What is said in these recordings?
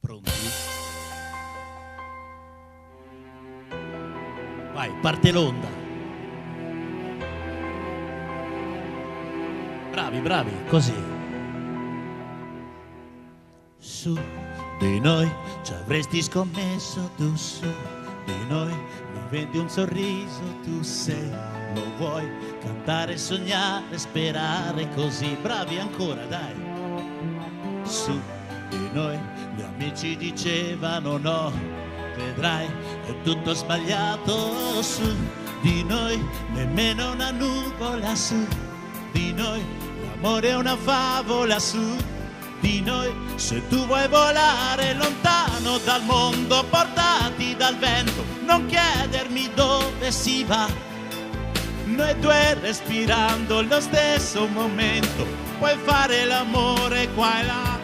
Pronti? Vai, parte l'onda. Bravi, bravi, così. Su di noi ci avresti scommesso, tu su di noi mi vendi un sorriso, tu sei, lo vuoi cantare, sognare, sperare così. Bravi ancora, dai. Su di noi gli amici dicevano no, vedrai è tutto sbagliato. Su di noi nemmeno una nuvola, su di noi l'amore è una favola, su di noi se tu vuoi volare lontano dal mondo, portati dal vento, non chiedermi dove si va. Noi due respirando lo stesso momento, puoi fare l'amore qua e là.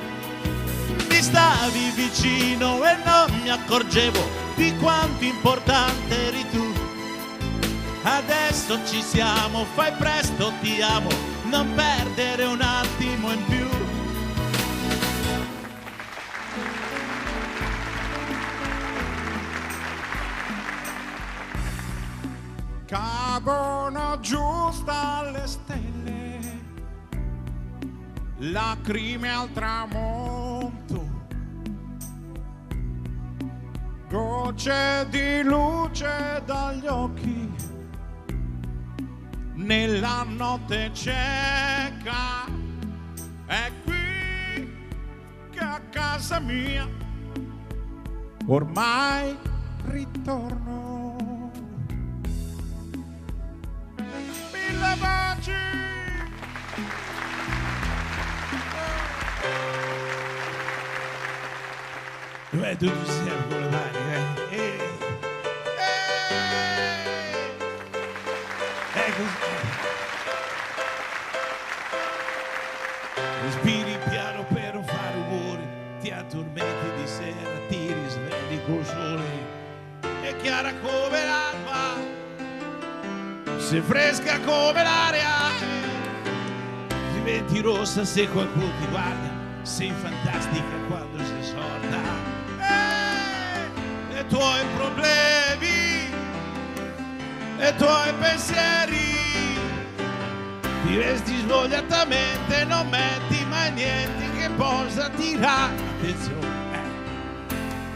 Mi stavi vicino e non mi accorgevo di quanto importante eri tu. Adesso ci siamo, fai presto, ti amo, non perdere un attimo in più. Cadono giù dalle stelle, lacrime al tramonto, gocce di luce dagli occhi, nella notte cieca. È qui che a casa mia ormai ritorno. Mille baci. Beh, tu ci siamo con le mani, Respiri piano per non fare rumori, ti addormenti di sera, ti risvegli col sole. È chiara come l'alba, sei fresca come l'aria, diventi rossa se qualcuno ti guarda, sei fantastica quando sei sorda. I tuoi problemi, i tuoi pensieri, ti vesti svogliatamente, non metti mai niente che possa tirare attenzione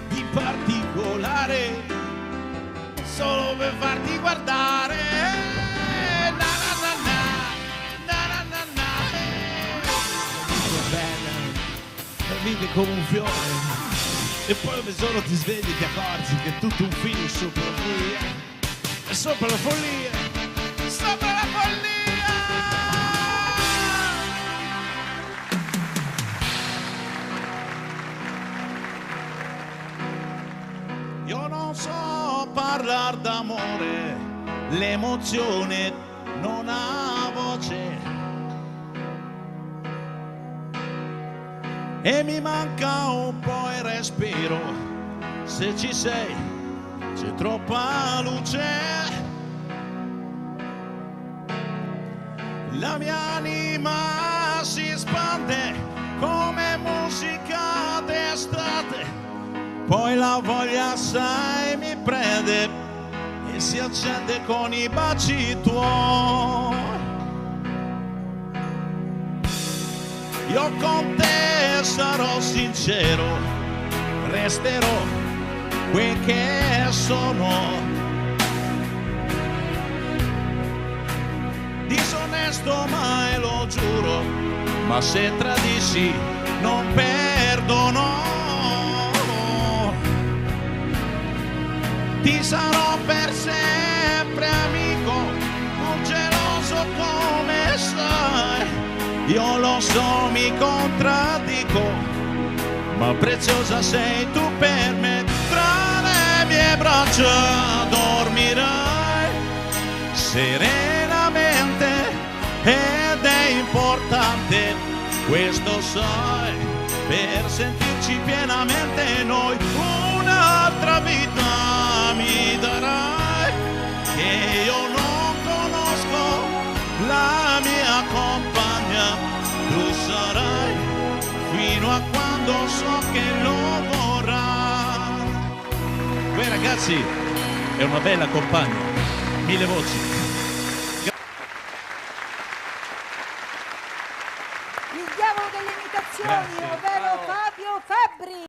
di particolare, solo per farti guardare. Na na na na, na na na na. Bella, vivi come un fiore. E poi un giorno ti svegli e ti accorgi che è tutto un film sopra la follia. È sopra la follia. Sopra la follia. Io non so parlare d'amore, l'emozione non ha voce. E mi manca un po' il respiro, se ci sei c'è troppa luce. La mia anima si espande come musica d'estate, poi la voglia sai mi prende e si accende con i baci tuoi. Io con te sarò sincero, resterò quel che sono. Disonesto mai lo giuro, ma se tradissi non perdono. Ti sarò per sempre amico, non geloso come sai. Io lo so, mi contraddico, ma preziosa sei tu per me. Tra le mie braccia dormirai serenamente ed è importante, questo sai, per sentirci pienamente noi. Un'altra vita mi darai che io non conosco, la mia compagna tu sarai fino a quando so che lo vorrai. ragazzi, è una bella compagna, 1000 voci. Il diavolo delle imitazioni, ovvero Fabio Fabbri.